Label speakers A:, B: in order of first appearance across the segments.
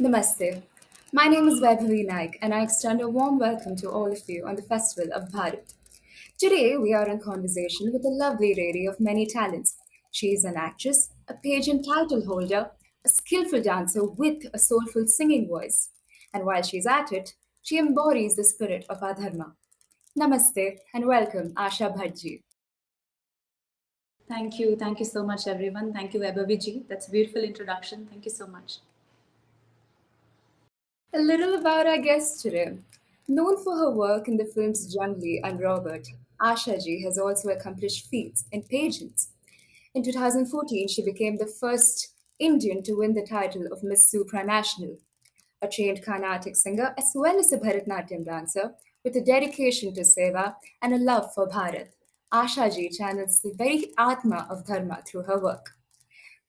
A: Namaste. My name is Vaibhavi Naik, and I extend a warm welcome to all of you on the Festival of Bharat. Today, we are in conversation with a lovely lady of many talents. She is an actress, a pageant title holder, a skillful dancer with a soulful singing voice. And while she's at it, she embodies the spirit of our dharma. Namaste and welcome, Asha Bhat.
B: Thank you. Thank you so much, everyone. Thank you, Ebaviji. That's a beautiful introduction. Thank you so much.
A: A little about our guest today. Known for her work in the films Jungli and Robert, Asha ji has also accomplished feats in pageants. In 2014, she became the first Indian to win the title of Miss Supranational, a trained Carnatic singer as well as a Bharatnatyam dancer with a dedication to Seva and a love for Bharat. Asha ji channels the very Atma of Dharma through her work.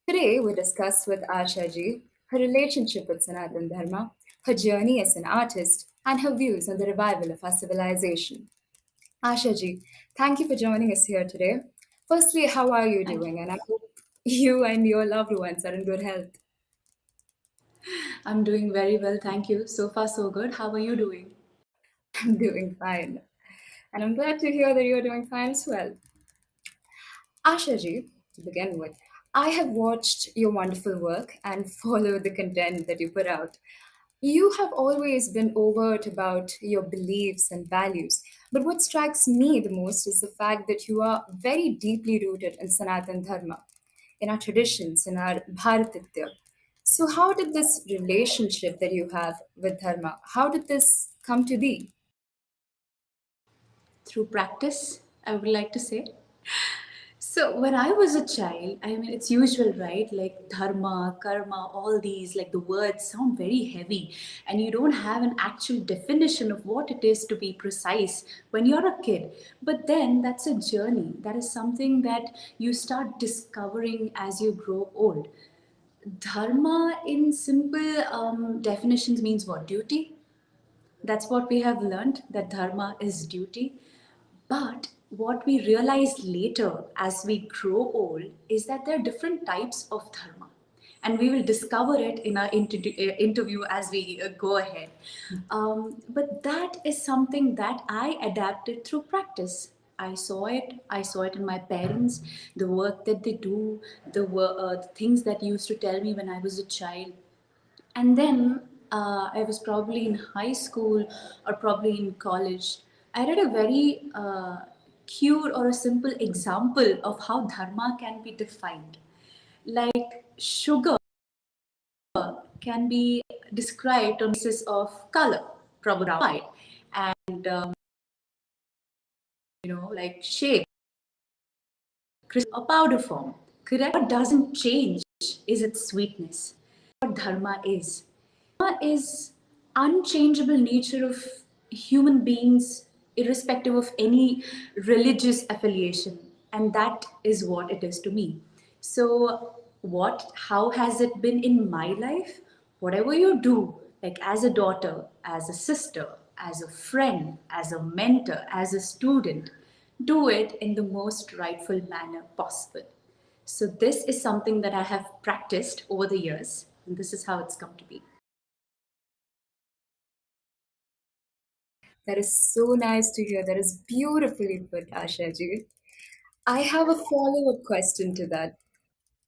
A: Today, we discuss with Asha ji her relationship with Sanatana Dharma, her journey as an artist, and her views on the revival of our civilization. Asha ji, thank you for joining us here today. Firstly, how are you
B: Thank you.
A: doing? And I hope you and your loved ones are in good health.
B: I'm doing very well. Thank you. So far, so good. How are you doing?
A: I'm doing fine. And I'm glad to hear that you're doing fine as well. Asha ji, to begin with, I have watched your wonderful work and followed the content that you put out. You have always been overt about your beliefs and values, but what strikes me the most is the fact that you are very deeply rooted in Sanatana Dharma, in our traditions, in our Bharatnatyam. So, how did this relationship that you have with Dharma, how did this come to be?
B: Through practice, I would like to say. So when I was a child, I mean, it's usual, right? Like dharma, karma, all these, like the words sound very heavy, and you don't have an actual definition of what it is to be precise when you're a kid. But then that's a journey. That is something that you start discovering as you grow old. Dharma, in simple definitions, means what? Duty. That's what we have learned, that dharma is duty. But what we realize later as we grow old is that there are different types of dharma. And we will discover it in our interview as we go ahead. But that is something that I adapted through practice. I saw it. I saw it in my parents, the work that they do, the things that used to tell me when I was a child. And then I was probably in high school or probably in college. I read a very cute or a simple example of how dharma can be defined. Like sugar can be described on the basis of color, probably white, and like shape, crystal, or powder form. Correct? What doesn't change is its sweetness. What dharma is. Dharma is unchangeable nature of human beings irrespective of any religious affiliation, and that is what it is to me. So what how has it been in my life? Whatever you do, like as a daughter, as a sister, as a friend, as a mentor, as a student, do it in the most rightful manner possible. So this is something that I have practiced over the years, and this is how it's come to be.
A: That is so nice to hear. That is beautifully put, Asha ji. I have a follow up question to that.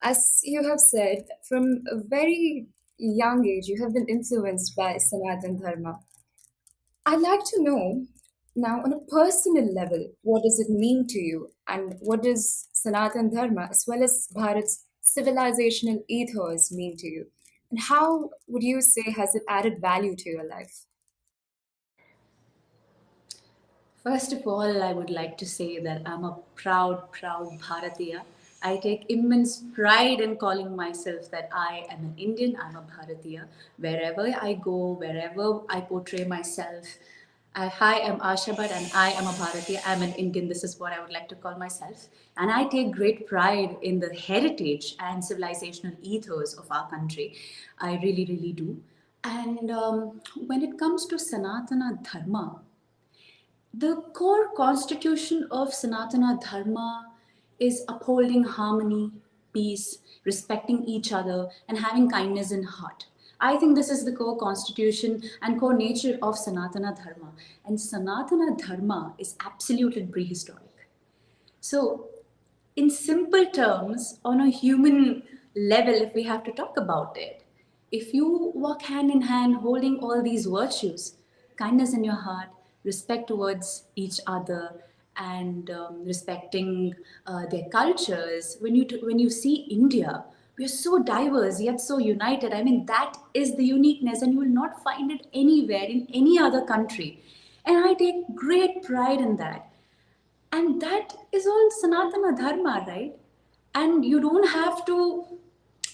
A: As you have said, from a very young age, you have been influenced by Sanatana Dharma. I'd like to know now, on a personal level, what does it mean to you, and what does Sanatana Dharma, as well as Bharat's civilizational ethos, mean to you? And how would you say has it added value to your life?
B: First of all, I would like to say that I'm a proud, proud Bharatiya. I take immense pride in calling myself that I am an Indian, I'm a Bharatiya. Wherever I go, wherever I portray myself, hi, I'm Asha Bhat and I am a Bharatiya. I'm an Indian. This is what I would like to call myself. And I take great pride in the heritage and civilizational ethos of our country. I really, really do. And when it comes to Sanatana Dharma, the core constitution of Sanatana Dharma is upholding harmony, peace, respecting each other, and having kindness in heart. I think this is the core constitution and core nature of Sanatana Dharma. And Sanatana Dharma is absolute and prehistoric. So, in simple terms, on a human level, if we have to talk about it, if you walk hand in hand holding all these virtues, kindness in your heart, respect towards each other, and respecting their cultures, when you see India, we are so diverse yet so united. I mean, that is the uniqueness, and you will not find it anywhere in any other country. And I take great pride in that. And that is all Sanatana Dharma, right? And you don't have to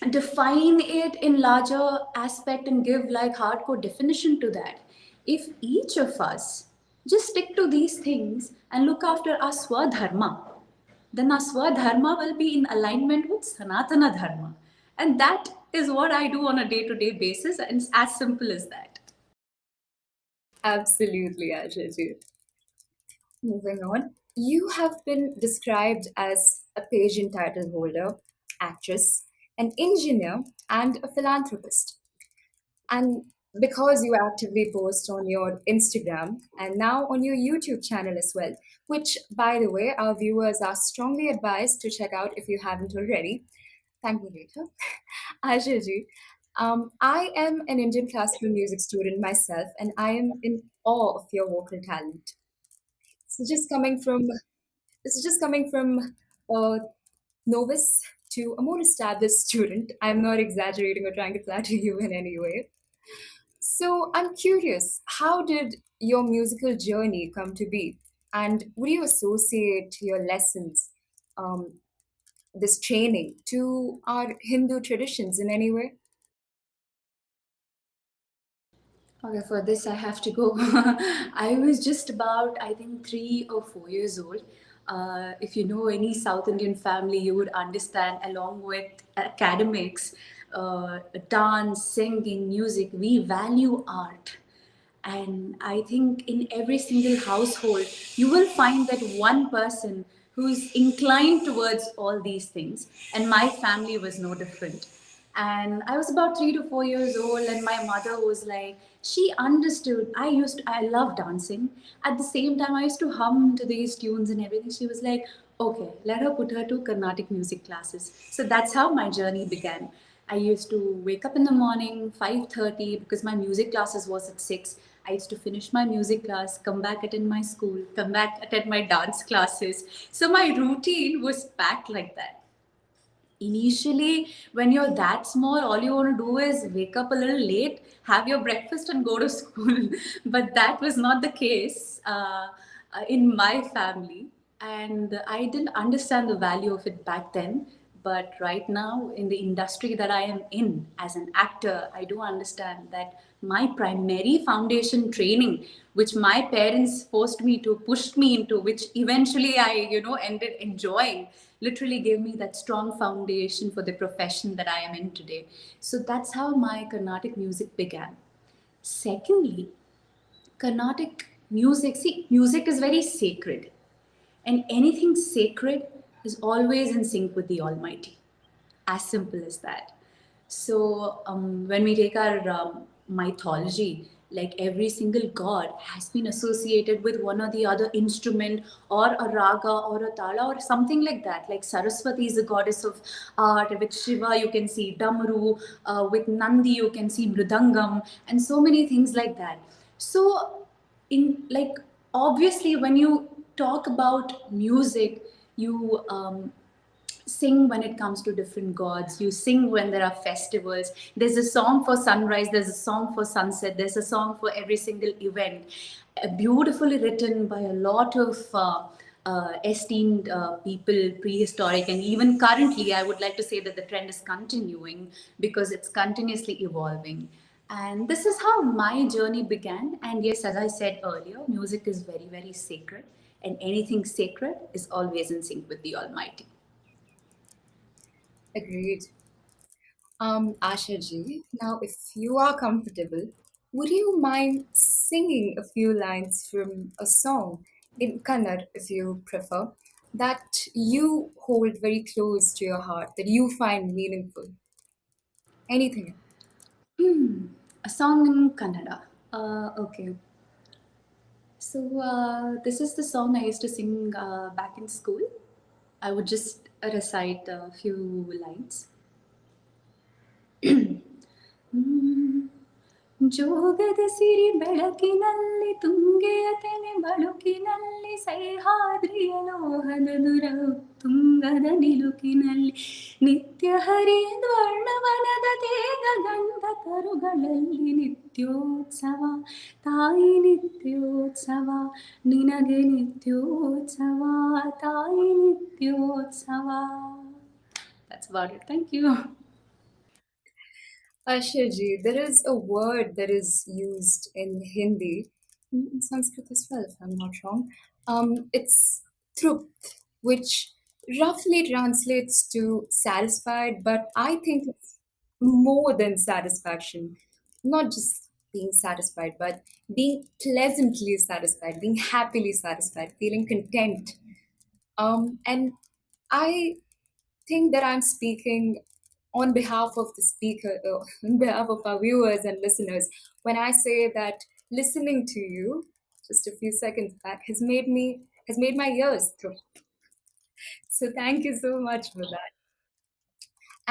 B: define it in larger aspect and give like hardcore definition to that. If each of us just stick to these things and look after our swadharma, then our swadharma will be in alignment with Sanatana Dharma. And that is what I do on a day-to-day basis, and it's as simple as that.
A: Absolutely, Asha. Moving on, you have been described as a pageant title holder, actress, an engineer, and a philanthropist. And because you actively post on your Instagram and now on your YouTube channel as well, which, by the way, our viewers are strongly advised to check out if you haven't already. Thank me later. Asha ji, I am an Indian classical music student myself, and I am in awe of your vocal talent. So just coming from this is just coming from a novice to a more established student. I'm not exaggerating or trying to flatter you in any way. So I'm curious, how did your musical journey come to be? And would you associate your lessons, um, this training, to our Hindu traditions in any way?
B: Okay, for this I have to go. I was just about, I think, 3 or 4 years old. If you know any South Indian family, you would understand, along with academics, dance, singing, music, we value art. And I think in every single household, you will find that one person who's inclined towards all these things. And my family was no different. And I was about 3 to 4 years old, and my mother was like, she understood. I love dancing. At the same time, I used to hum to these tunes and everything. She was like, okay, let her put her to Carnatic music classes. So that's how my journey began. I used to wake up in the morning, 5:30, because my music classes was at 6. I used to finish my music class, come back attend my school, come back attend my dance classes. So my routine was packed like that. Initially, when you're that small, all you want to do is wake up a little late, have your breakfast, and go to school. But that was not the case in my family. And I didn't understand the value of it back then. But right now, in the industry that I am in as an actor, I do understand that my primary foundation training, which my parents forced me to, pushed me into, which eventually I, ended enjoying, literally gave me that strong foundation for the profession that I am in today. So that's how my Carnatic music began. Secondly, Carnatic music, see, music is very sacred, and anything sacred is always in sync with the Almighty. As simple as that. So when we take our mythology, like every single god has been associated with one or the other instrument, or a raga or a tala or something like that. Like Saraswati is the goddess of art. With Shiva you can see Damru. With Nandi you can see Mridangam, and so many things like that. So in like, obviously when you talk about music, you sing when it comes to different gods, you sing when there are festivals. There's a song for sunrise, there's a song for sunset, there's a song for every single event. Beautifully written by a lot of esteemed people, prehistoric, and even currently I would like to say that the trend is continuing because it's continuously evolving. And this is how my journey began. And yes, as I said earlier, music is very, very sacred, and anything sacred is always in sync with the Almighty.
A: Agreed. Asha ji, now if you are comfortable, would you mind singing a few lines from a song in Kannada, if you prefer, that you hold very close to your heart, that you find meaningful? Anything.
B: A song in Kannada. Okay. So this is the song I used to sing back in school. I would just recite a few lines. ಜೋಗದ ಸಿರಿ ಬೆಳಕಿನಲ್ಲಿ ತುಂಗೆಯ ತೆನೆ ಬಳುಕಿನಲ್ಲಿ ಸಹ್ಯಾದ್ರಿಯ ಲೋಹದ ದುರ ತುಂಗದ ನಿಲುಕಿನಲ್ಲಿ ನಿತ್ಯ ಹರಿದ್ವರ್ಣವನದ ತೇಗ ಗಂಧ ಕರುಗಳಲ್ಲಿ ನಿತ್ಯೋತ್ಸವ ತಾಯಿ ನಿತ್ಯೋತ್ಸವ ನಿನಗೆ ನಿತ್ಯೋತ್ಸವ ತಾಯಿ ನಿತ್ಯೋತ್ಸವ. That's about it. Thank you.
A: Asha ji, there is a word that is used in Hindi, in Sanskrit as well, if I'm not wrong. It's trup, which roughly translates to satisfied, but I think it's more than satisfaction. Not just being satisfied, but being pleasantly satisfied, being happily satisfied, feeling content. And I think that I'm speaking on behalf of the speaker, on behalf of our viewers and listeners, when I say that listening to you just a few seconds back has made my ears through. So thank you so much for that.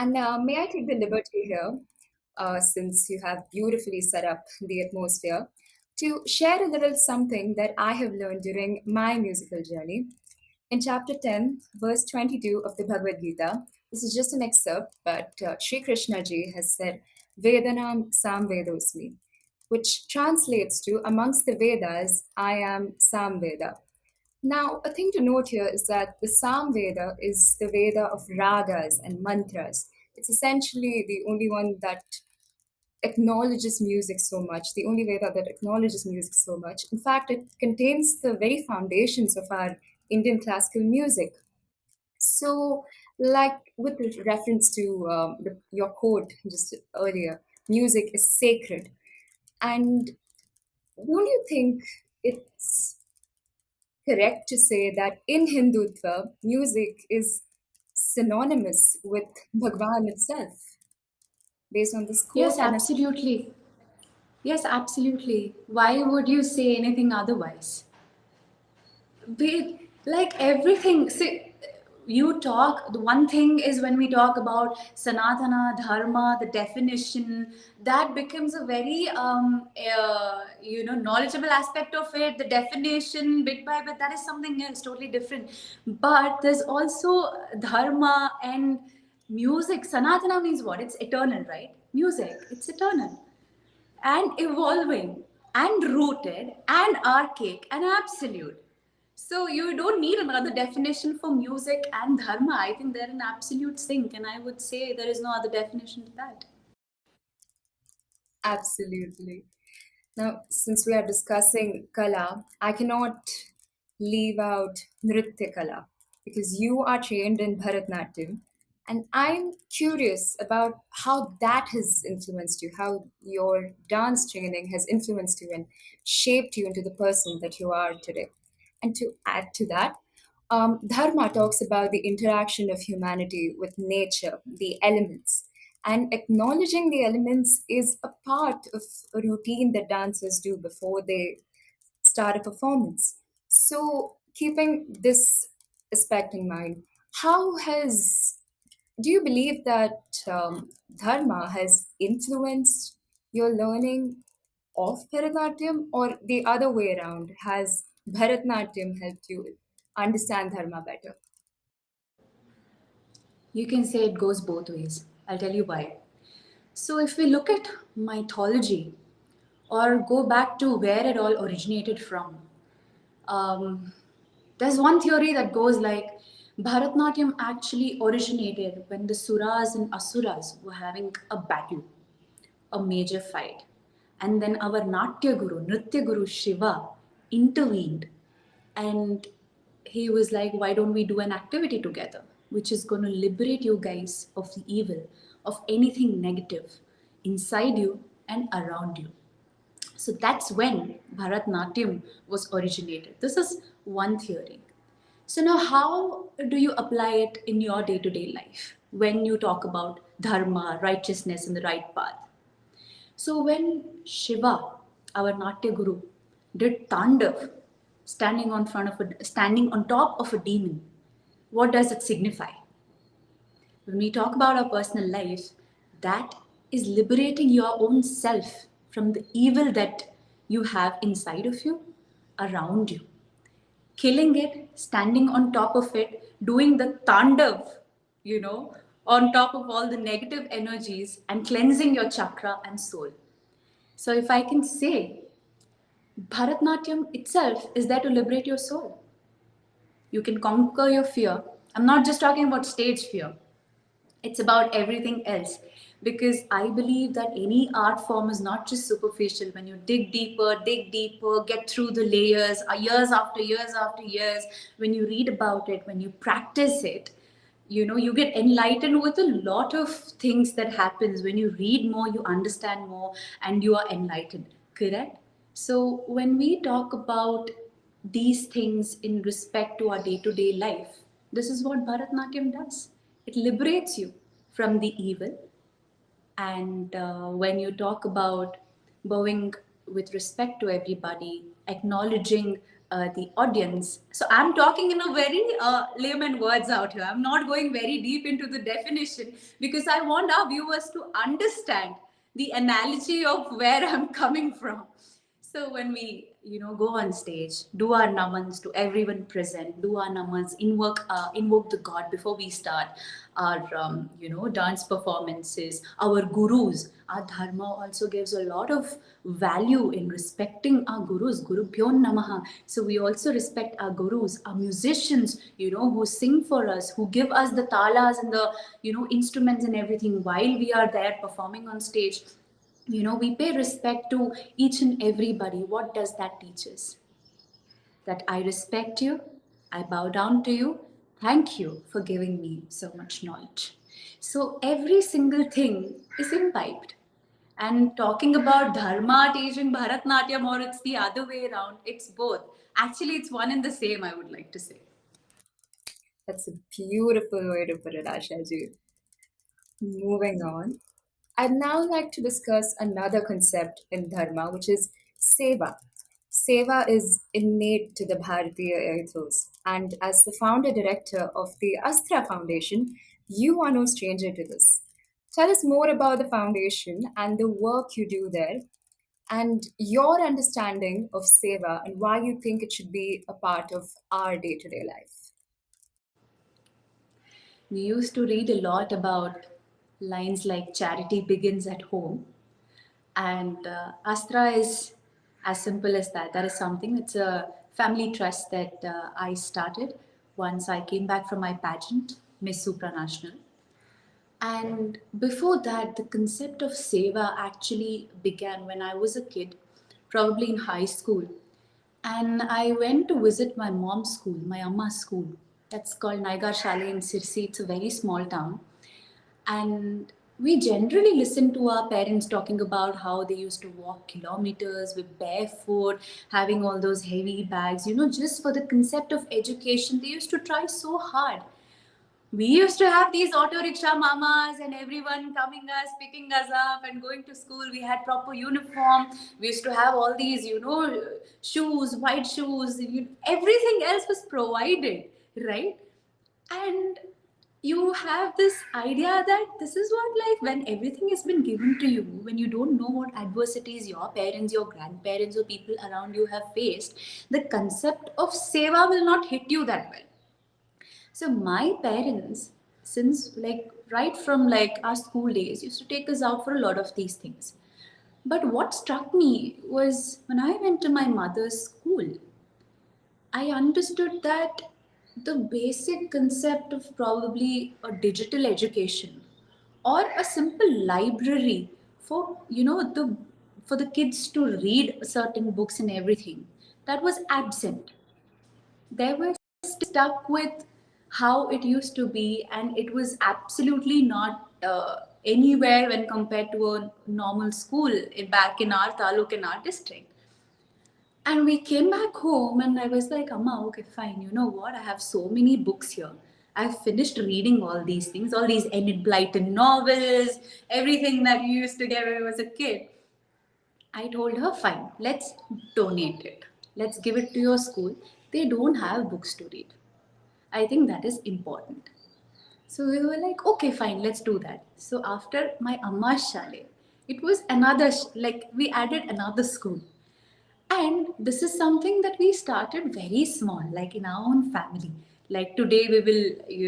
A: And may I take the liberty here, since you have beautifully set up the atmosphere, to share a little something that I have learned during my musical journey. In chapter 10, verse 22 of the Bhagavad Gita, this is just an excerpt, but Sri Krishna ji has said, Vedanam Samvedosmi, which translates to, amongst the Vedas, I am Samveda. Now, a thing to note here is that the Samveda is the Veda of ragas and mantras. It's essentially the only one that acknowledges music so much, the only Veda that acknowledges music so much. In fact, it contains the very foundations of our Indian classical music. So, like with reference to your quote just earlier, music is sacred. And don't you think it's correct to say that in Hindutva, music is synonymous with Bhagwan itself, based on this quote?
B: Yes,
A: And as
B: absolutely. Yes, absolutely. Why would you say anything otherwise? Like everything. See, you talk. The one thing is when we talk about Sanatana Dharma, the definition that becomes a very knowledgeable aspect of it. The definition bit by bit, that is something else, totally different. But there's also Dharma and music. Sanatana means what? It's eternal, right? Music, it's eternal and evolving and rooted and archaic and absolute. So you don't need another definition for music and dharma. I think they're in absolute sync, and I would say there is no other definition to that.
A: absolutely. Now, since we are discussing Kala, I cannot leave out Nritya Kala because you are trained in Bharatnatyam. And I'm curious about how that has influenced you, how your dance training has influenced you and shaped you into the person that you are today. And to add to that, Dharma talks about the interaction of humanity with nature, the elements. And acknowledging the elements is a part of a routine that dancers do before they start a performance. So, keeping this aspect in mind, how has do you believe that Dharma has influenced your learning of Bharatnatyam, or the other way around? Has Bharatnatyam helped you understand Dharma better?
B: You can say it goes both ways. I'll tell you why. So, if we look at mythology or go back to where it all originated from, um, there's one theory that goes like Bharatnatyam actually originated when the Suras and Asuras were having a battle, a major fight. And then our Natya Guru, Nritya Guru Shiva intervened, and he was like, why don't we do an activity together which is going to liberate you guys of the evil, of anything negative inside you and around you. So that's when Bharatnatyam was originated. This is one theory. So now how do you apply it in your day-to-day life when you talk about dharma, righteousness and the right path? So when Shiva, our Natya Guru, did Tandav, standing on top of a demon, what does it signify? When we talk about our personal life, that is liberating your own self from the evil that you have inside of you, around you. Killing it, standing on top of it, doing the tandav, you know, on top of all the negative energies and cleansing your chakra and soul. So, if I can say, Bharatnatyam itself is there to liberate your soul. You can conquer your fear. I'm not just talking about stage fear, it's about everything else. Because I believe that any art form is not just superficial. When you dig deeper, get through the layers, years after years after years, when you read about it, when you practice it, you get enlightened with a lot of things that happens. When you read more, you understand more, and you are enlightened, correct? So when we talk about these things in respect to our day-to-day life, this is what Bharatnatyam does. It liberates you from the evil. And when you talk about bowing with respect to everybody, acknowledging the audience. So I'm talking in a very layman words out here. I'm not going very deep into the definition because I want our viewers to understand the analogy of where I'm coming from. So when we, go on stage, do our namans to everyone present, do our namans, invoke the God before we start our, dance performances, our gurus. Our dharma also gives a lot of value in respecting our gurus, Guru Pyo Namaha. So we also respect our gurus, our musicians, who sing for us, who give us the talas and the, instruments and everything while we are there performing on stage. We pay respect to each and everybody. What does that teach us? That I respect you, I bow down to you, thank you for giving me so much knowledge. So every single thing is imbibed. And talking about dharma teaching Bharatnatyam, or it's the other way around, it's both. Actually, it's one and the same, I would like to say.
A: That's a beautiful way to put it, Ashaji. Moving on, I'd now like to discuss another concept in Dharma, which is Seva. Seva is innate to the Bharatiya ethos, and as the founder director of the Astra Foundation, you are no stranger to this. Tell us more about the foundation and the work you do there, and your understanding of Seva and why you think it should be a part of our day to day life.
B: We used to read a lot about lines like charity begins at home. And Astra is as simple as that. That is something, it's a family trust that I started once I came back from my pageant, Miss Supranational. And before that, the concept of Seva actually began when I was a kid, probably in high school. And I went to visit my mom's school, my Amma's school. That's called Naigar Shale in Sirsi. It's a very small town. And we generally listen to our parents talking about how they used to walk kilometers with barefoot, having all those heavy bags, just for the concept of education. They used to try so hard. We used to have these auto rickshaw mamas and everyone coming us, picking us up and going to school. We had proper uniform. We used to have all these, shoes, white shoes. Everything else was provided, right? And you have this idea that this is what life, when everything has been given to you, when you don't know what adversities your parents, your grandparents, or people around you have faced, the concept of seva will not hit you that well. So my parents, since like right from like our school days, used to take us out for a lot of these things. But what struck me was when I went to my mother's school, I understood that the basic concept of probably a digital education or a simple library for the for the kids to read certain books and everything, that was absent. They were stuck with how it used to be, and it was absolutely not anywhere when compared to a normal school back in our taluk, in our district. And we came back home, and I was like, Amma, okay, fine. You know what? I have so many books here. I've finished reading all these things, all these Enid Blyton novels, everything that you used to get when I was a kid. I told her, fine, let's donate it, let's give it to your school. They don't have books to read. I think that is important. So we were like, okay, fine, let's do that. So after my Amma's Shale, it was another, like we added another school. And this is something that we started very small, like in our own family. Like today, we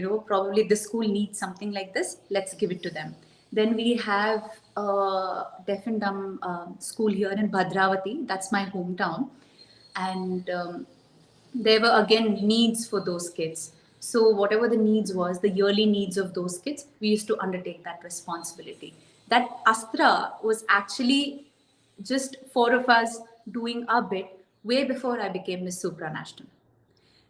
B: will, probably the school needs something like this, let's give it to them. Then we have a deaf and dumb school here in Bhadravati, that's my hometown. And there were again needs for those kids. So, whatever the needs was, the yearly needs of those kids, we used to undertake that responsibility. That Astra was actually just four of us doing our bit way before I became Miss Supranational.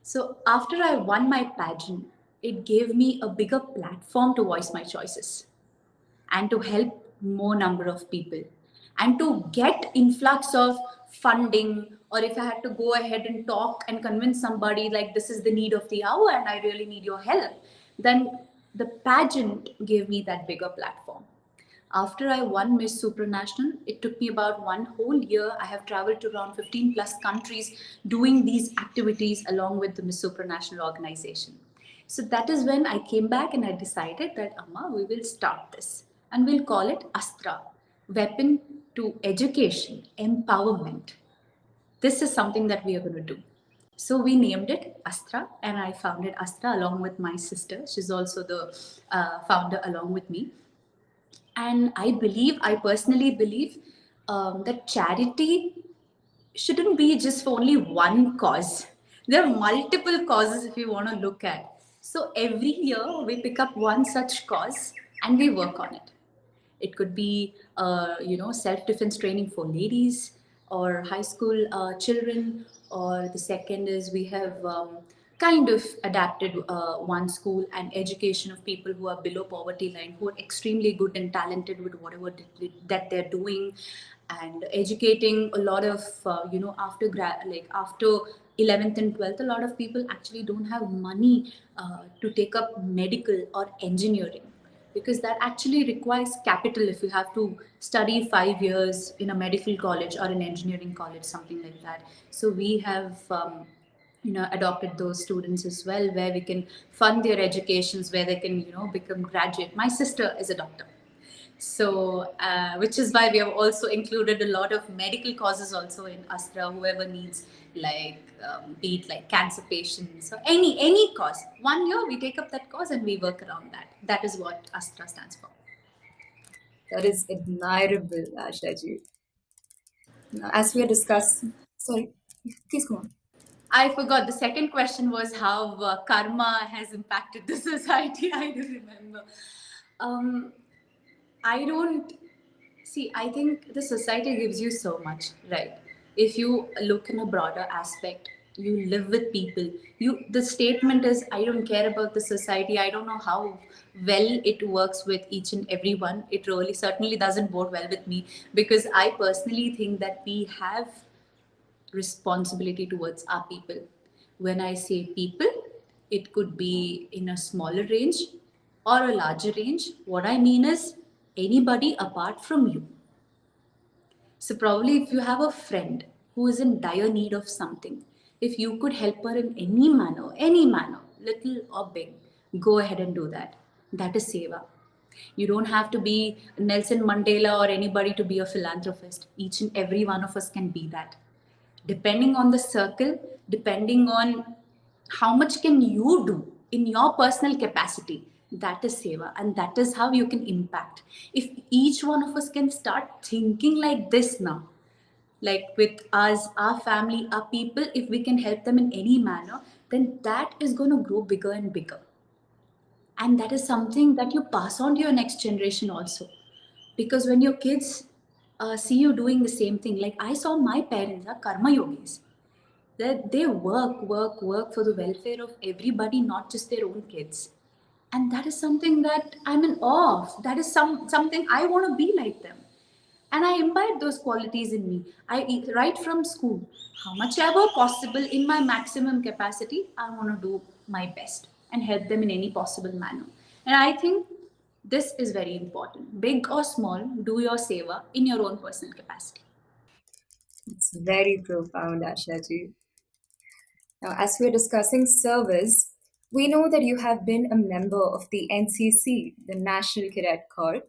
B: So after I won my pageant, it gave me a bigger platform to voice my choices and to help more number of people and to get influx of funding, or if I had to go ahead and talk and convince somebody like this is the need of the hour and I really need your help, then the pageant gave me that bigger platform. After I won Miss Supranational, it took me about one whole year. I have traveled to around 15 plus countries doing these activities along with the Miss Supranational organization. So that is when I came back and I decided that, Amma, we will start this and we'll call it Astra, Weapon to Education, Empowerment. This is something that we are going to do. So we named it Astra, and I founded Astra along with my sister. She's also the founder along with me. And I personally believe that charity shouldn't be just for only one cause. There are multiple causes if you want to look at. So every year we pick up one such cause and we work on it. It could be, self-defense training for ladies or high school children. Or the second is we have kind of adapted one school and education of people who are below poverty line, who are extremely good and talented with whatever that they're doing, and educating a lot of after like after 11th and 12th, a lot of people actually don't have money to take up medical or engineering, because that actually requires capital if you have to study 5 years in a medical college or an engineering college, something like that. So we have adopted those students as well, where we can fund their educations, where they can become graduate. My sister is a doctor, so which is why we have also included a lot of medical causes also in Astra. Whoever needs, like be it like cancer patients or any cause, one year we take up that cause and we work around that. That is what Astra stands for.
A: That is admirable, Ashaji. Now, as we are discussing, sorry, please go on.
B: I forgot, the second question was how karma has impacted the society. I do remember. um, I don't see. I think the society gives you so much, right? If you look in a broader aspect, you live with people. The statement is, I don't care about the society. I don't know how well it works with each and everyone. It really certainly doesn't bode well with me, because I personally think that we have responsibility towards our people. When I say people, it could be in a smaller range or a larger range. What I mean is anybody apart from you. So, probably if you have a friend who is in dire need of something, if you could help her in any manner, little or big, go ahead and do that. That is Seva. You don't have to be Nelson Mandela or anybody to be a philanthropist. Each and every one of us can be that. Depending on the circle, depending on how much can you do in your personal capacity, that is Seva, and that is how you can impact. If each one of us can start thinking like this now, like with us, our family, our people, if we can help them in any manner, then that is going to grow bigger and bigger. And that is something that you pass on to your next generation also. Because when your kids see you doing the same thing, like I saw my parents are karma yogis, that they work for the welfare of everybody, not just their own kids. And that is something that I'm in awe of. That is something I want to be like them. And I imbibe those qualities in me. Right from school, how much ever possible in my maximum capacity, I want to do my best and help them in any possible manner. And I think this is very important. Big or small, do your seva in your own personal capacity.
A: It's very profound, Ashaji. Now, as we're discussing service, we know that you have been a member of the NCC, the National Cadet Corps,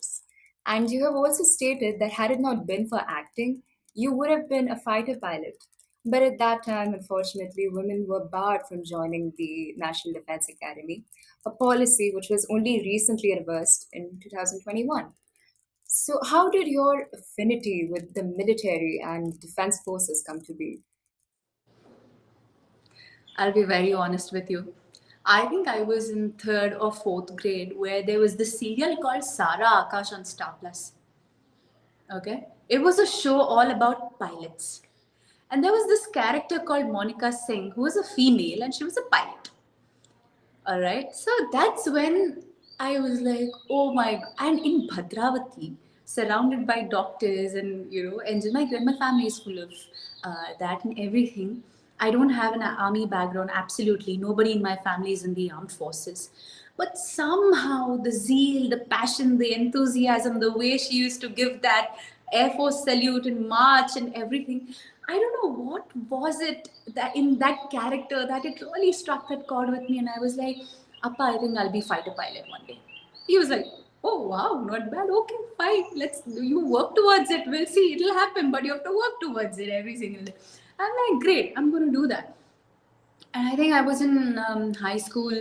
A: and you have also stated that had it not been for acting, you would have been a fighter pilot. But at that time, unfortunately, women were barred from joining the National Defense Academy, a policy which was only recently reversed in 2021. So, how did your affinity with the military and defense forces come to be?
B: I'll be very honest with you. I think I was in third or fourth grade where there was this serial called Sara Akash on Star Plus. Okay? It was a show all about pilots. And there was this character called Monica Singh who was a female and she was a pilot. All right. So that's when I was like, oh my, and in Bhadravati, surrounded by doctors and, my family is full of that and everything. I don't have an army background, absolutely. Nobody in my family is in the armed forces. But somehow the zeal, the passion, the enthusiasm, the way she used to give that Air Force salute and march and everything. I don't know what was it that in that character that it really struck that chord with me, and I was like, Appa, I think I'll be fighter pilot one day. He was like, oh wow, not bad. Okay, fine. Let's you work towards it. We'll see. It'll happen, but you have to work towards it every single day. I'm like, great. I'm going to do that. And I think I was in high school.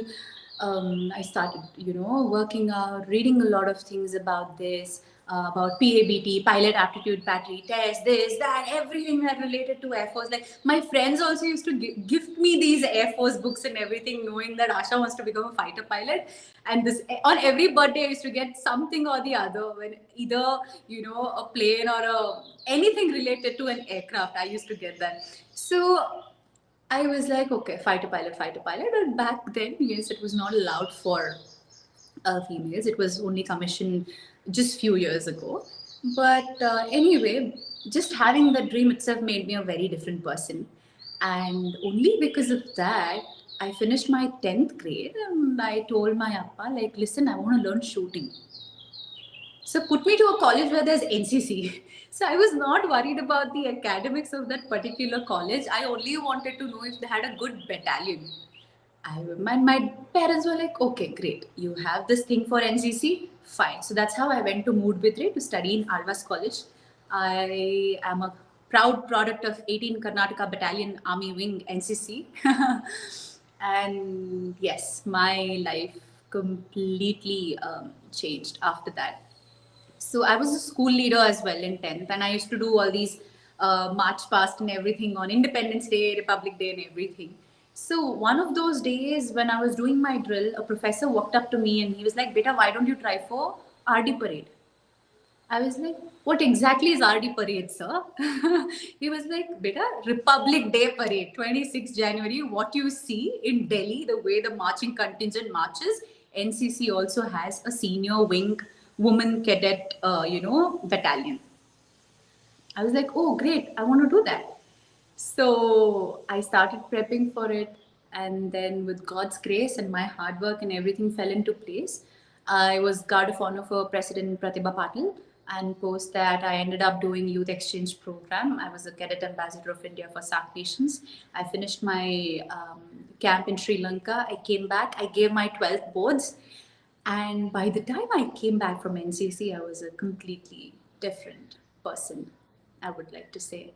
B: I started, working out, reading a lot of things about this, about PABT, pilot aptitude battery test, this, that, everything that related to Air Force. Like my friends also used to gift me these Air Force books and everything, knowing that Asha wants to become a fighter pilot. And this on every birthday, I used to get something or the other, when either a plane or anything related to an aircraft. I used to get that. So I was like, okay, fighter pilot, fighter pilot. But back then, yes, it was not allowed for females. It was only commissioned just few years ago. But anyway, just having that dream itself made me a very different person. And only because of that, I finished my 10th grade and I told my appa, like, listen, I want to learn shooting. So put me to a college where there's NCC. So I was not worried about the academics of that particular college. I only wanted to know if they had a good battalion. My parents were like, okay, great. You have this thing for NCC? Fine. So that's how I went to Moodbidre to study in Alvas College. I am a proud product of 18 Karnataka Battalion Army Wing NCC. And yes, my life completely changed after that. So I was a school leader as well in 10th, and I used to do all these march past and everything on Independence Day, Republic Day, and everything. So one of those days when I was doing my drill, a professor walked up to me and he was like, "Beta, why don't you try for RD parade?" I was like, what exactly is RD parade, sir? He was like, beta, Republic Day parade, 26 January. What you see in Delhi, the way the marching contingent marches, NCC also has a senior wing woman cadet, battalion. I was like, oh, great, I want to do that. So I started prepping for it, and then with God's grace and my hard work and everything fell into place. I was guard of honor for President Pratibha Patil, and post that I ended up doing youth exchange program. I was a cadet ambassador of India for SAARC nations. I finished my camp in Sri Lanka. I came back. I gave my 12th boards, and by the time I came back from NCC, I was a completely different person, I would like to say.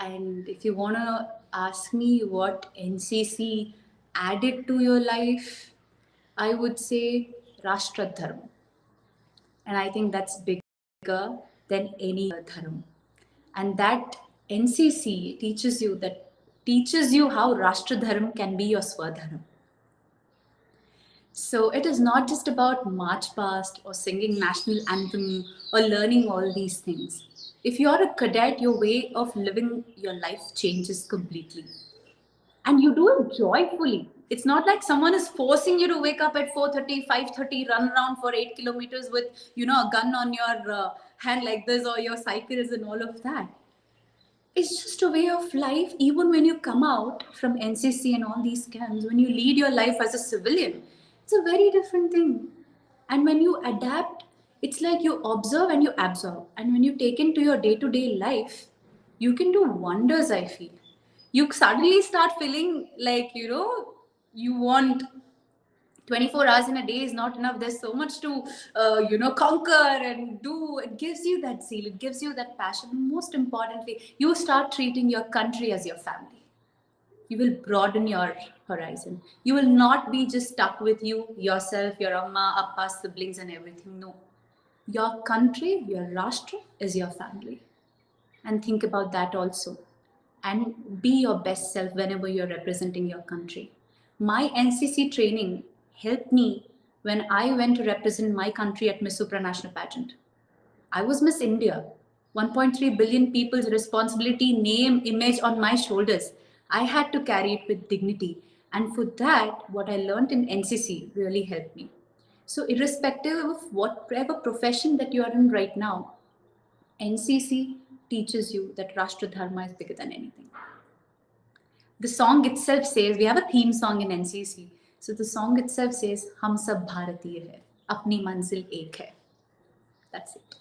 B: And if you want to ask me what NCC added to your life, I would say Rashtra Dharma. And I think that's bigger than any dharma. And that NCC teaches you how Rashtra Dharma can be your Swadharma. So it is not just about march past or singing national anthem or learning all these things. If you're a cadet, your way of living your life changes completely. And you do it joyfully. It's not like someone is forcing you to wake up at 4:30, 5:30, run around for 8 kilometers with, a gun on your hand like this, or your cycles and all of that. It's just a way of life. Even when you come out from NCC and all these camps, when you lead your life as a civilian, it's a very different thing. And when you adapt, it's like you observe and you absorb. And when you take into your day to day life, you can do wonders, I feel. You suddenly start feeling like, you want 24 hours in a day is not enough. There's so much to, conquer and do. It gives you that zeal, it gives you that passion. Most importantly, you start treating your country as your family. You will broaden your horizon. You will not be just stuck with you, yourself, your amma, appa, siblings, and everything. No. Your country, your Rashtra is your family. And think about that also. And be your best self whenever you're representing your country. My NCC training helped me when I went to represent my country at Miss Supranational pageant. I was Miss India. 1.3 billion people's responsibility, name, image on my shoulders. I had to carry it with dignity. And for that, what I learned in NCC really helped me. So, irrespective of whatever profession that you are in right now, NCC teaches you that Rashtra Dharma is bigger than anything. The song itself says, we have a theme song in NCC. So the song itself says, Hum sab Bharatiya hai, apni manzil ek hai. That's it.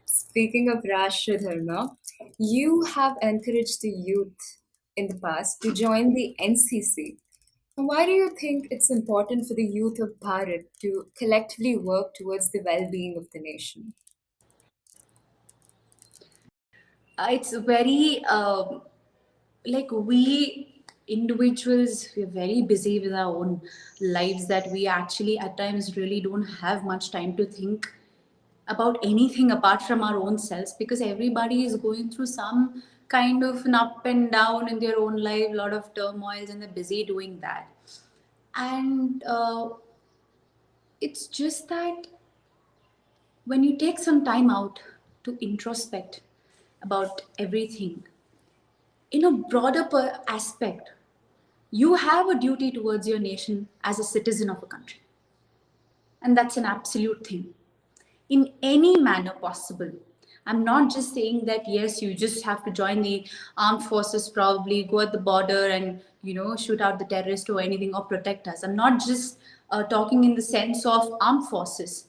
A: Speaking of Rashtra Dharma, you have encouraged the youth in the past to join the NCC. Why do you think it's important for the youth of Bharat to collectively work towards the well being of the nation?
B: It's very, like we individuals, we're very busy with our own lives that we actually at times really don't have much time to think about anything apart from our own selves, because everybody is going through some kind of an up and down in their own life, a lot of turmoils, and they're busy doing that. And it's just that when you take some time out to introspect about everything in a broader aspect, you have a duty towards your nation as a citizen of a country. And that's an absolute thing. In any manner possible. I'm not just saying that yes, you just have to join the armed forces, probably go at the border and shoot out the terrorist or anything or protect us. I'm not just talking in the sense of armed forces,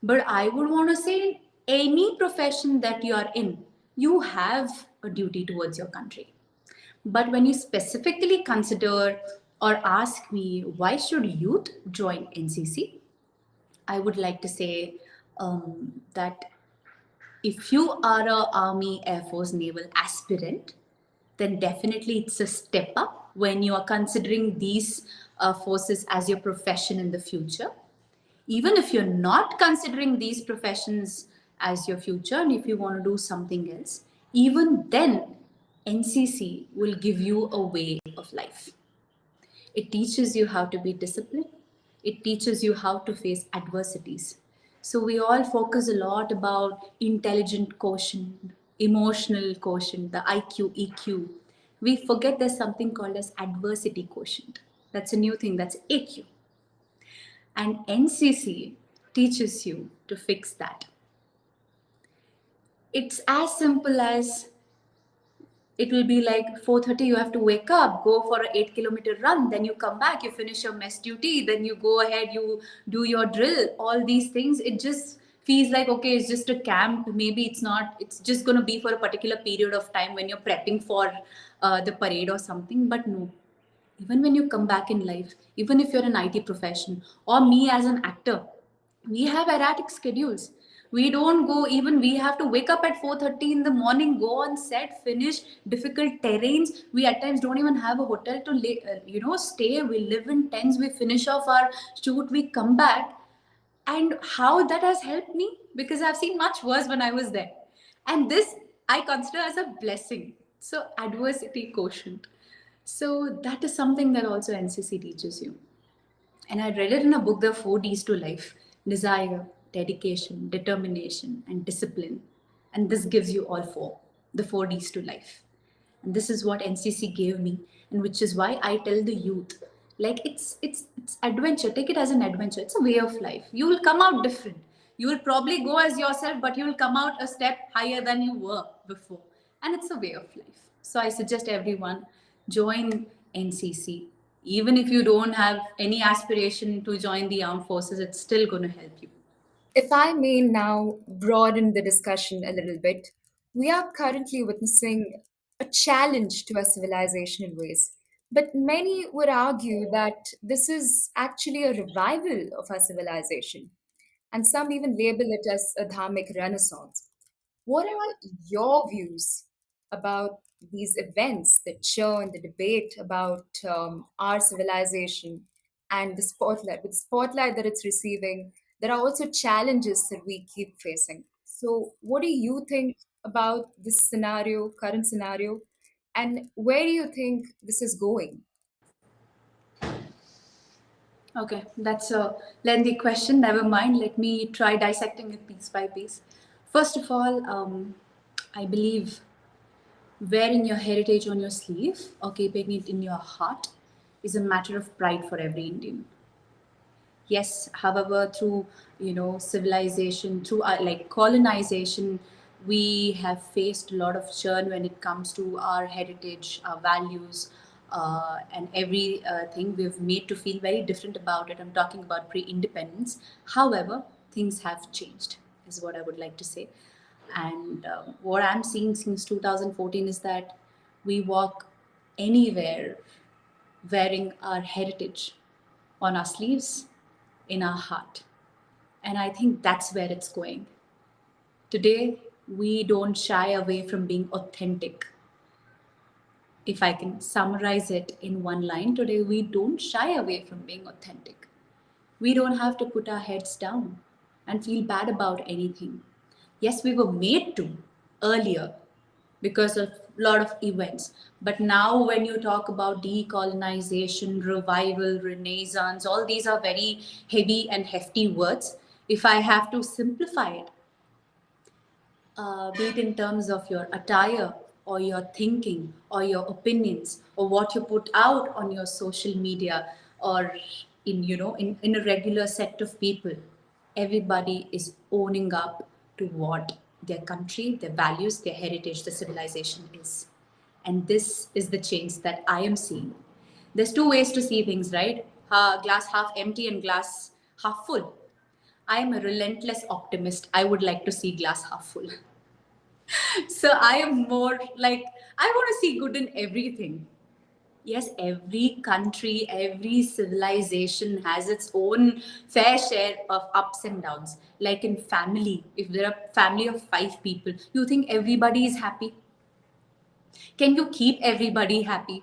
B: but I would want to say any profession that you are in, you have a duty towards your country. But when you specifically consider or ask me why should youth join NCC, I would like to say that if you are a Army, Air Force, Naval aspirant, then definitely it's a step up when you are considering these forces as your profession in the future. Even if you're not considering these professions as your future and if you want to do something else, even then, NCC will give you a way of life. It teaches you how to be disciplined. It teaches you how to face adversities. So we all focus a lot about intelligent quotient, emotional quotient, the IQ, EQ. We forget there's something called as adversity quotient. That's a new thing, that's AQ. And NCC teaches you to fix that. It's as simple as it will be like 4:30 you have to wake up, go for an 8 kilometer run, then you come back, you finish your mess duty, then you go ahead, you do your drill, all these things. It just feels like okay, it's just a camp. Maybe it's not, it's just going to be for a particular period of time when you're prepping for the parade or something. But no, even when you come back in life, even if you're an IT profession or me as an actor, we have erratic schedules. We don't go, even we have to wake up at 4:30 in the morning, go on set, finish difficult terrains. We at times don't even have a hotel to stay. We live in tents, we finish off our shoot, we come back. And how that has helped me, because I've seen much worse when I was there, and this I consider as a blessing. So adversity quotient, so that is something that also NCC teaches you. And I read it in a book, The 4Ds to Life: desire, dedication, determination, and discipline. And this gives you all four, the 4Ds to life. And this is what NCC gave me, and which is why I tell the youth, like it's adventure. Take it as an adventure. It's a way of life. You will come out different. You will probably go as yourself, but you will come out a step higher than you were before. And it's a way of life. So I suggest everyone join NCC. Even if you don't have any aspiration to join the armed forces, it's still going to help you.
A: If I may now broaden the discussion a little bit, We are currently witnessing a challenge to our civilizational ways, but many would argue that this is actually a revival of our civilization, and some even label it as a dharmic renaissance. What are your views about these events, the churn, the debate about our civilization and the spotlight? With the spotlight that it's receiving, there are also challenges that we keep facing. So, what do you think about this scenario, current scenario, and where do you think this is going?
B: Okay, that's a lengthy question. Never mind. Let me try dissecting it piece by piece. First of all, I believe wearing your heritage on your sleeve or keeping it in your heart is a matter of pride for every Indian. Yes, however, through civilization, through like colonization, we have faced a lot of churn when it comes to our heritage, our values, and every thing we've made to feel very different about it. I'm talking about pre-independence. However, things have changed, is what I would like to say. And what I'm seeing since 2014 is that we walk anywhere wearing our heritage on our sleeves, in our heart. And I think that's where it's going. Today, we don't shy away from being authentic. If I can summarize it in one line, today we don't shy away from being authentic. We don't have to put our heads down and feel bad about anything. Yes, we were made to earlier because of a lot of events. But now, when you talk about decolonization, revival, renaissance, all these are very heavy and hefty words. If I have to simplify it, be it in terms of your attire or your thinking or your opinions or what you put out on your social media or in a regular set of people, everybody is owning up to what their country, their values, their heritage, the civilization is. And this is the change that I am seeing. There's two ways to see things, right? Glass half empty and glass half full. I am a relentless optimist. I would like to see glass half full. So I am more like, I want to see good in everything. Yes, every country, every civilization has its own fair share of ups and downs. Like in family, if there are family of 5 people, you think everybody is happy? Can you keep everybody happy?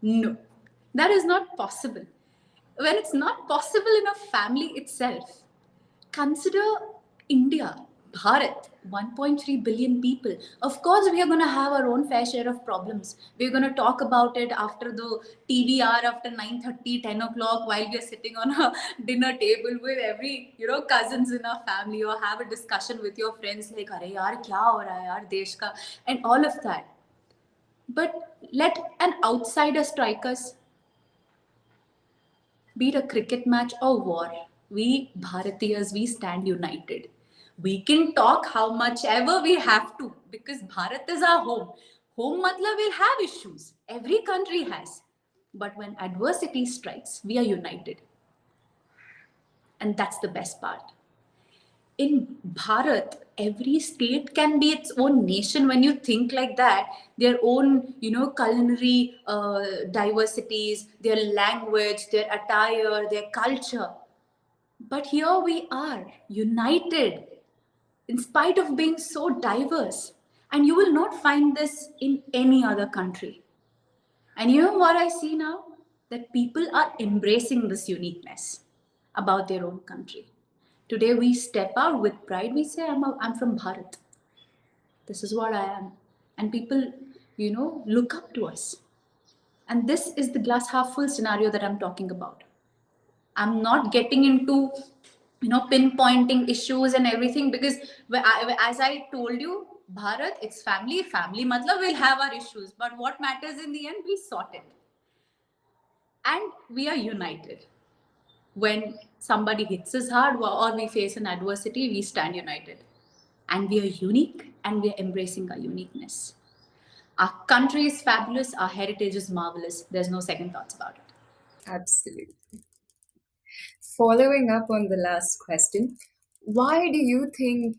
B: No, that is not possible. When it's not possible in a family itself, consider India, Bharat, 1.3 billion people. Of course, we are going to have our own fair share of problems. We're going to talk about it after the TVR after 9:30, 10 o'clock, while we are sitting on a dinner table with every, cousins in our family, or have a discussion with your friends like, "Arey yaar, kya ho raha hai yaar, desh ka," and all of that. But let an outsider strike us, be it a cricket match or war, we Bharatiyas, we stand united. We can talk how much ever we have to because Bharat is our home. Home matlab will have issues. Every country has. But when adversity strikes, we are united. And that's the best part. In Bharat, every state can be its own nation when you think like that. Their own, culinary diversities, their language, their attire, their culture. But here we are, united, in spite of being so diverse. And you will not find this in any other country. And you know what I see now? That people are embracing this uniqueness about their own country. Today we step out with pride. We say, I'm from Bharat. This is what I am. And people, look up to us. And this is the glass half full scenario that I'm talking about. I'm not getting into, pinpointing issues and everything because as I told you, Bharat, it's family. Family, matlab, we'll have our issues. But what matters in the end, we sort it. And we are united. When somebody hits us hard or we face an adversity, we stand united. And we are unique and we are embracing our uniqueness. Our country is fabulous, our heritage is marvelous. There's no second thoughts about it.
A: Absolutely. Following up on the last question, why do you think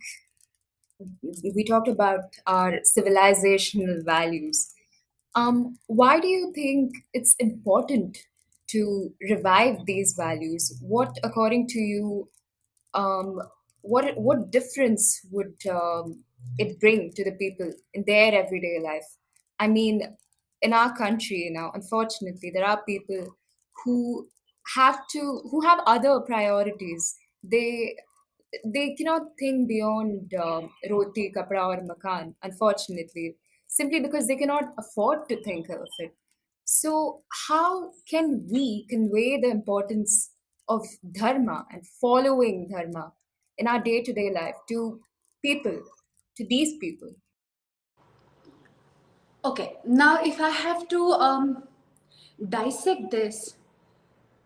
A: we talked about our civilizational values. Why do you think it's important to revive these values? What, according to you, um, what difference would it bring to the people in their everyday life? I mean, in our country now, unfortunately, there are people who who have other priorities. They cannot think beyond roti, kapra, or makan, unfortunately, simply because they cannot afford to think of it. So, how can we convey the importance of dharma and following dharma in our day to day life to people, to these people?
B: Okay, now if I have to dissect this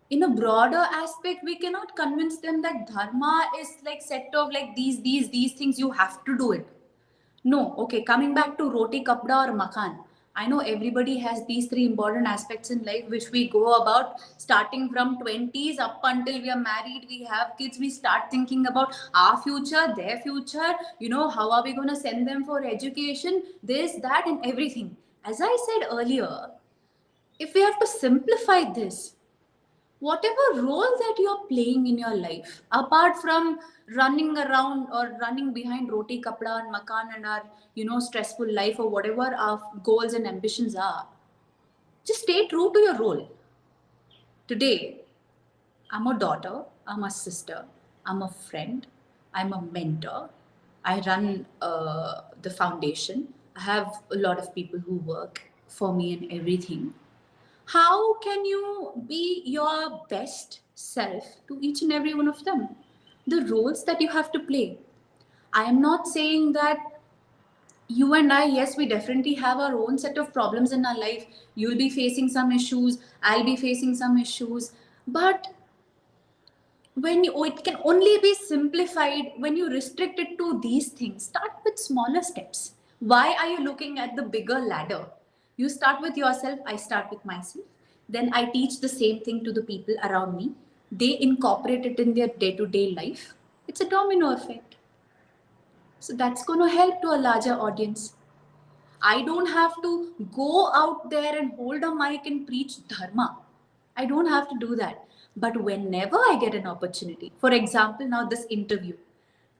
B: in a broader aspect, we cannot convince them that dharma is like set of like these things you have to do it. No, okay, coming back to roti, kapda, or makan. I know everybody has these three important aspects in life which we go about starting from 20s up until we are married, we have kids, we start thinking about our future, their future, how are we going to send them for education, this, that, and everything. As I said earlier, if we have to simplify this, whatever role that you're playing in your life, apart from running around or running behind roti, kapda, and makan and our, stressful life or whatever our goals and ambitions are, just stay true to your role. Today, I'm a daughter, I'm a sister, I'm a friend, I'm a mentor. I run the foundation. I have a lot of people who work for me and everything. How can you be your best self to each and every one of them? The roles that you have to play. I am not saying that you and I, yes, we definitely have our own set of problems in our life. You'll be facing some issues, I'll be facing some issues. But it can only be simplified when you restrict it to these things. Start with smaller steps. Why are you looking at the bigger ladder? You start with yourself, I start with myself, then I teach the same thing to the people around me. They incorporate it in their day-to-day life. It's a domino effect. So that's going to help to a larger audience. I don't have to go out there and hold a mic and preach dharma. I don't have to do that. But whenever I get an opportunity, for example, now this interview,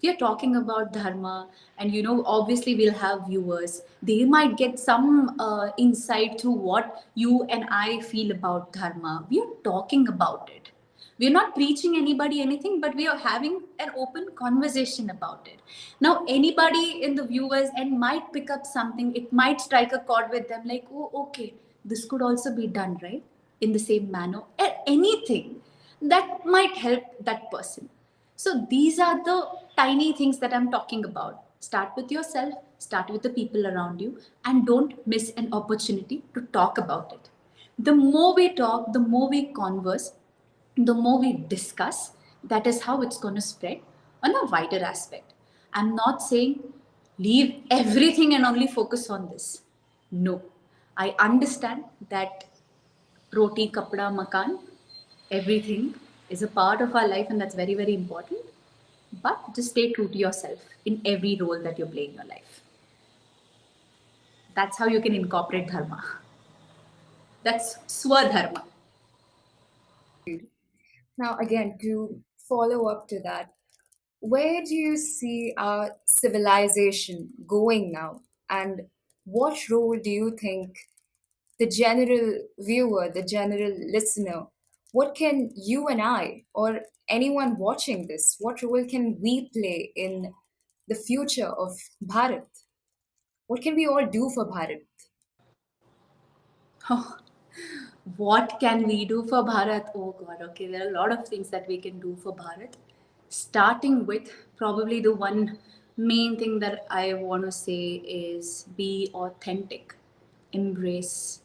B: we are talking about dharma, and obviously we'll have viewers. They might get some insight through what you and I feel about dharma. We are talking about it. We're not preaching anybody anything, but we are having an open conversation about it. Now, anybody in the viewers and might pick up something, it might strike a chord with them like, oh, okay, this could also be done, right? In the same manner, anything that might help that person. So, these are the tiny things that I'm talking about. Start with yourself, start with the people around you, and don't miss an opportunity to talk about it. The more we talk, the more we converse, the more we discuss, that is how it's going to spread on a wider aspect. I'm not saying leave everything and only focus on this. No. I understand that roti, kapda, makan, everything is a part of our life and that's very, very important. But just stay true to yourself in every role that you're playing in your life. That's how you can incorporate dharma. That's swadharma.
A: Now, again, to follow up to that, where do you see our civilization going now? And what role do you think the general viewer, the general listener, what can you and I, or anyone watching this, what role can we play in the future of Bharat? What can we all do for Bharat?
B: What can we do for Bharat? Oh God, okay, there are a lot of things that we can do for Bharat. Starting with probably the one main thing that I want to say is be authentic, embrace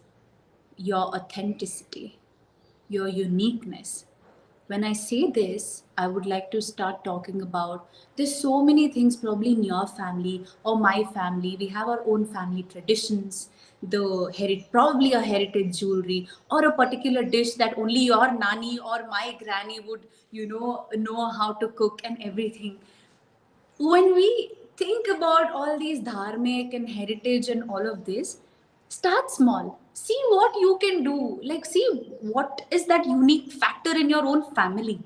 B: your authenticity, your uniqueness. When I say this, I would like to start talking about there's so many things probably in your family or my family. We have our own family traditions, probably a heritage jewelry or a particular dish that only your nani or my granny would, know how to cook and everything. When we think about all these dharmic and heritage and all of this. Start small. See what you can do. Like, see what is that unique factor in your own family.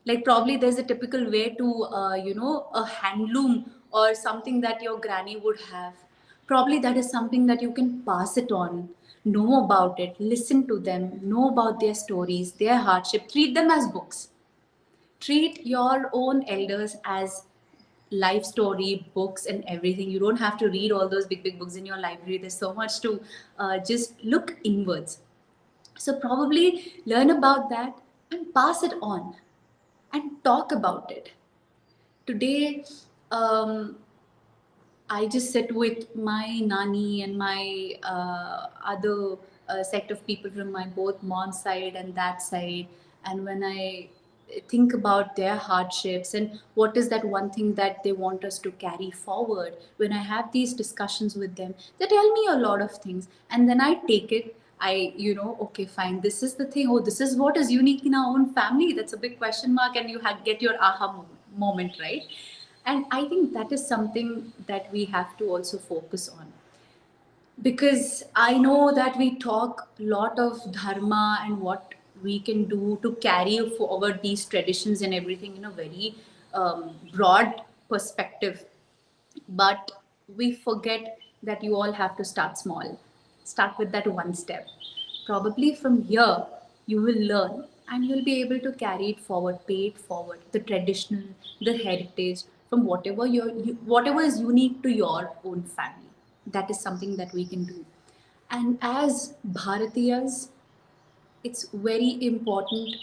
B: Like, probably there's a typical way to, a handloom or something that your granny would have. Probably that is something that you can pass it on. Know about it. Listen to them. Know about their stories, their hardship. Treat them as books. Treat your own elders as life story books and everything. You don't have to read all those big big books in your library. There's so much to just look inwards. So probably learn about that and pass it on and talk about it. Today, um, I just sit with my nani and my other set of people from my both mom's side and that side. And when I think about their hardships and what is that one thing that they want us to carry forward, when I have these discussions with them, they tell me a lot of things. And then I take it. Okay, fine. This is the thing. Oh, this is what is unique in our own family. That's a big question mark. And you get your aha moment, right? And I think that is something that we have to also focus on, because I know that we talk a lot of dharma and what we can do to carry forward these traditions and everything in a very broad perspective, but we forget that you all have to start small. Start with that one step. Probably from here, you will learn and you'll be able to carry it forward, pay it forward, the traditional, the heritage, from whatever is unique to your own family. That is something that we can do. And as Bharatiyas, it's very important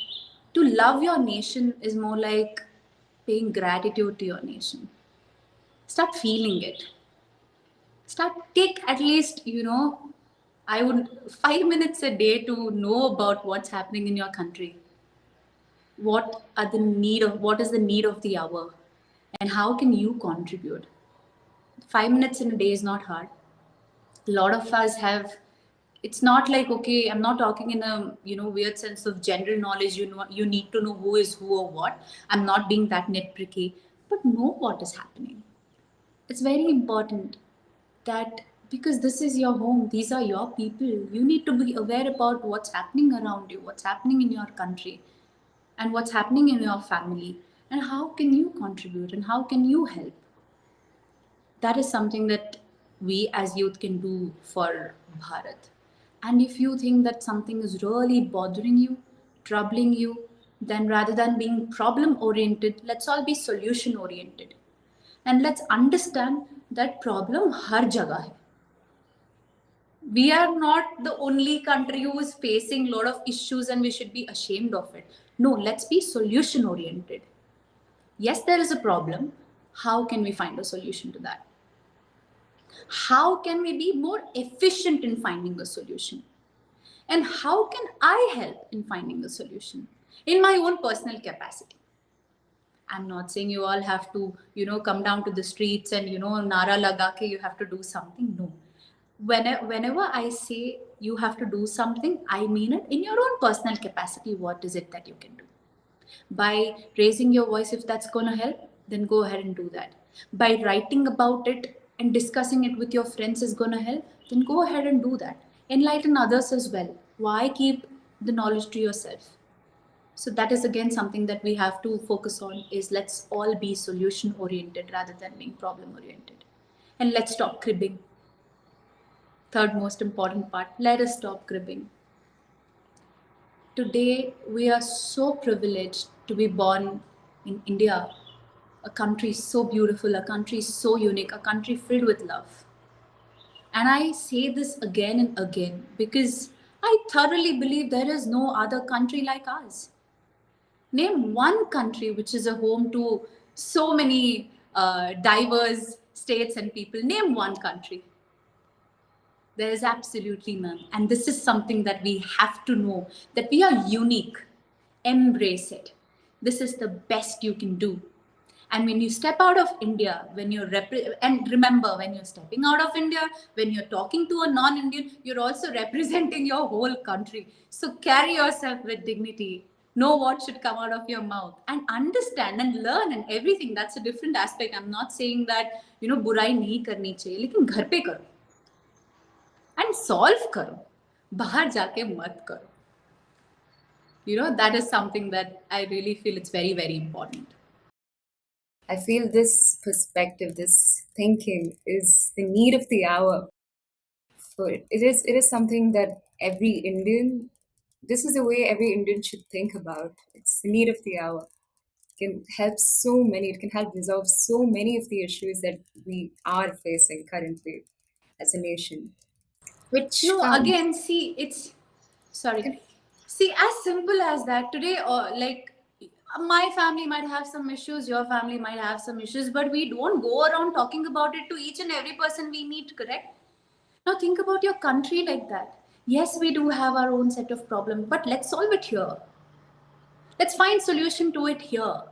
B: to love your nation is more like paying gratitude to your nation. Start feeling it. Start take at least, I would 5 minutes a day to know about what's happening in your country. What is the need of the hour, and how can you contribute? 5 minutes in a day is not hard. A lot of us have. It's not like, okay, I'm not talking in a weird sense of general knowledge. You need to know who is who or what. I'm not being that nitpicky, but know what is happening. It's very important that, because this is your home, these are your people, you need to be aware about what's happening around you, what's happening in your country, and what's happening in your family, and how can you contribute and how can you help. That is something that we as youth can do for Bharat. And if you think that something is really bothering you, troubling you, then rather than being problem oriented, let's all be solution oriented. And let's understand that problem har jagah hai. We are not the only country who is facing a lot of issues and we should be ashamed of it. No, let's be solution oriented. Yes, there is a problem. How can we find a solution to that? How can we be more efficient in finding a solution? And how can I help in finding a solution in my own personal capacity? I'm not saying you all have to, come down to the streets and, nara laga ke you have to do something. No. Whenever I say you have to do something, I mean it in your own personal capacity. What is it that you can do? By raising your voice, if that's going to help, then go ahead and do that. By writing about it and discussing it with your friends is going to help, then go ahead and do that. Enlighten others as well. Why keep the knowledge to yourself? So that is again something that we have to focus on, is let's all be solution oriented rather than being problem oriented. And let's stop cribbing. Third most important part, let us stop cribbing. Today, we are so privileged to be born in India, a country so beautiful, a country so unique, a country filled with love. And I say this again and again because I thoroughly believe there is no other country like ours. Name one country which is a home to so many diverse states and people. Name one country. There is absolutely none. And this is something that we have to know, that we are unique. Embrace it. This is the best you can do. And when you step out of India, and remember, when you're stepping out of India, when you're talking to a non-Indian, you're also representing your whole country. So carry yourself with dignity. know what should come out of your mouth, and understand and learn and everything. That's a different aspect. I'm not saying that बुराई नहीं करनी चाहिए, लेकिन घर पे करो and solve करो, बाहर जाके मत करो. That is something that I really feel it's very, very important.
A: I feel this perspective, this thinking is the need of the hour. For it is something that every Indian, this is the way every Indian should think about. It's the need of the hour. It can help so many, it can help resolve so many of the issues that we are facing currently as a nation. Which
B: No,
A: comes
B: again, see, it's sorry. See, as simple as that. Today, like my family might have some issues, your family might have some issues, but we don't go around talking about it to each and every person we meet, correct? Now, think about your country like that. Yes, we do have our own set of problems, but let's solve it here. Let's find solution to it here.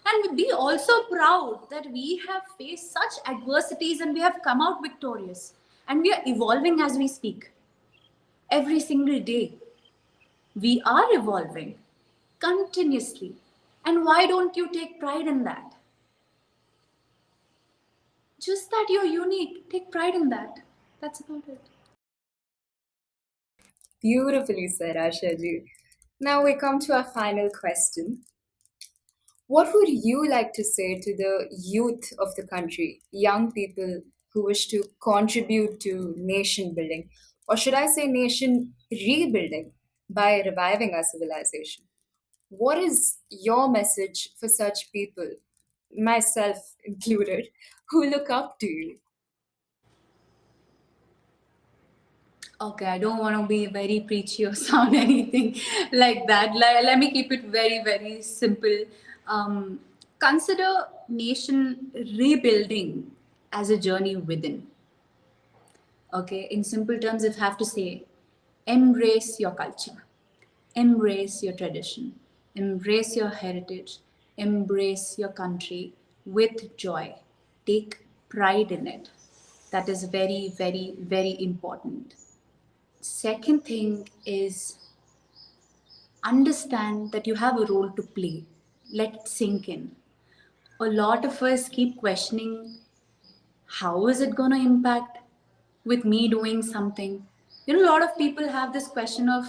B: And be also proud that we have faced such adversities and we have come out victorious. And we are evolving as we speak. Every single day, we are evolving continuously. And why don't you take pride in that? Just that you're unique. Take pride in that. That's about it.
A: beautifully said, Asha ji. Now we come to our final question. What would you like to say to the youth of the country, young people who wish to contribute to nation building, or should I say nation rebuilding by reviving our civilization? What is your message for such people, myself included, who look up to you?
B: Okay, I don't want to be very preachy or sound anything like that. Let me keep it very, very simple. Um, Consider nation rebuilding as a journey within. Okay, in simple terms, if I have to say, embrace your culture, embrace your tradition, embrace your heritage, embrace your country with joy. Take pride in it. That is very, very, very important. Second thing is understand that you have a role to play. Let it sink in. A lot of us keep questioning, how is it going to impact with me doing something? A lot of people have this question of,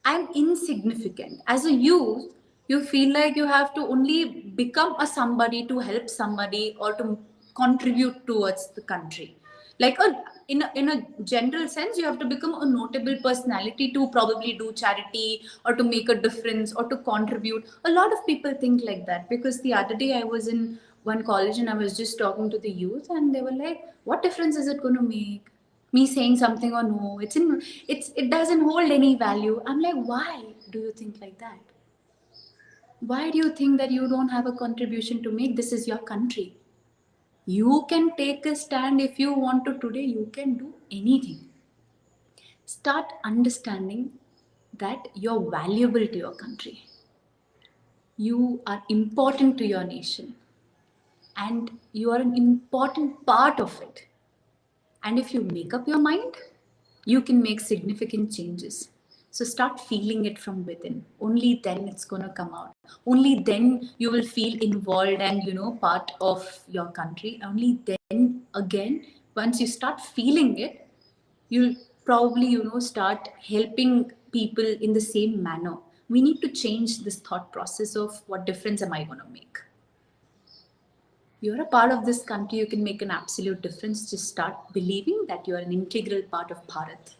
B: I'm insignificant. As a youth, you feel like you have to only become a somebody to help somebody or to contribute towards the country. Like in a general sense, you have to become a notable personality to probably do charity or to make a difference or to contribute. A lot of people think like that, because the other day I was in one college and I was just talking to the youth and they were like, what difference is it going to make? Me saying something or no, it doesn't hold any value. I'm like, why do you think like that? Why do you think that you don't have a contribution to make? This is your country. You can take a stand if you want to. Today you can do anything. Start understanding that you're valuable to your country. You are important to your nation and you are an important part of it. And if you make up your mind, you can make significant changes. So start feeling it from within. Only then it's going to come out. Only then you will feel involved and, part of your country. Only then, again, once you start feeling it, you'll probably, start helping people in the same manner. We need to change this thought process of what difference am I going to make? You're a part of this country, you can make an absolute difference. Just start believing that you're an integral part of Bharat.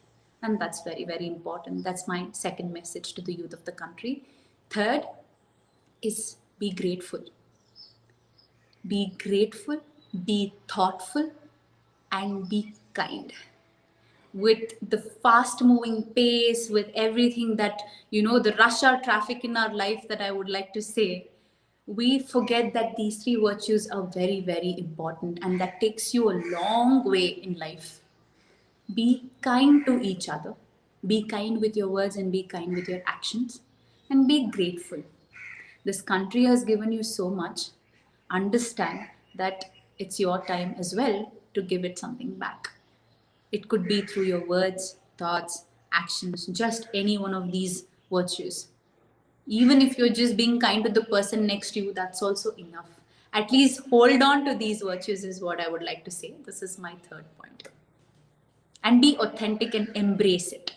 B: And that's very, very important. That's my second message to the youth of the country. Third is be grateful. Be grateful, be thoughtful, and be kind. With the fast moving pace, with everything that, the rush hour traffic in our life, that I would like to say, we forget that these three virtues are very, very important, and that takes you a long way in life. Be kind to each other, be kind with your words and be kind with your actions, and be grateful. This country has given you so much. Understand that it's your time as well to give it something back. It could be through your words, thoughts, actions, just any one of these virtues. Even if you're just being kind to the person next to you, that's also enough. At least hold on to these virtues, is what I would like to say. This is my third point. And be authentic and embrace it.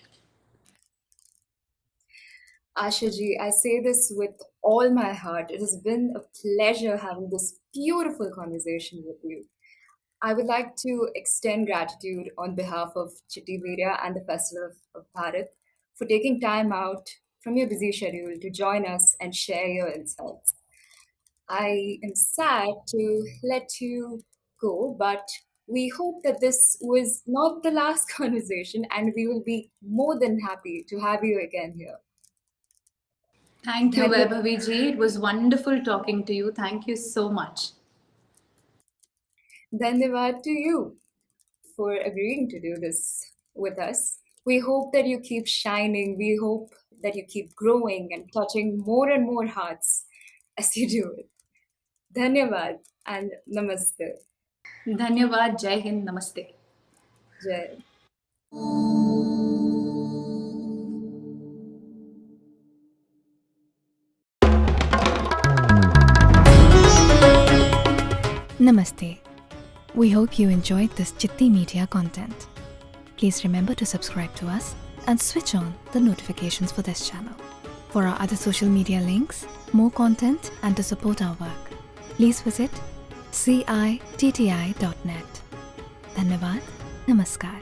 A: Asha ji, I say this with all my heart. It has been a pleasure having this beautiful conversation with you. I would like to extend gratitude on behalf of Chitti Media and the Festival of Bharat for taking time out from your busy schedule to join us and share your insights. I am sad to let you go, but we hope that this was not the last conversation and we will be more than happy to have you again here.
B: Thank you,
A: Dhanya-
B: Vaibhavi ji. It was wonderful talking to you. Thank you so much.
A: Dhanyavad to you for agreeing to do this with us. We hope that you keep shining. We hope that you keep growing and touching more and more hearts as you do it. Dhanyavad and namaste.
B: Dhanyavad. Jai Hind. Namaste.
A: Jai.
C: Namaste. We hope you enjoyed this Chitti Media content. Please remember to subscribe to us and switch on the notifications for this channel. For our other social media links, more content, and to support our work, please visit citti.net. Dhanyavad. Namaskar.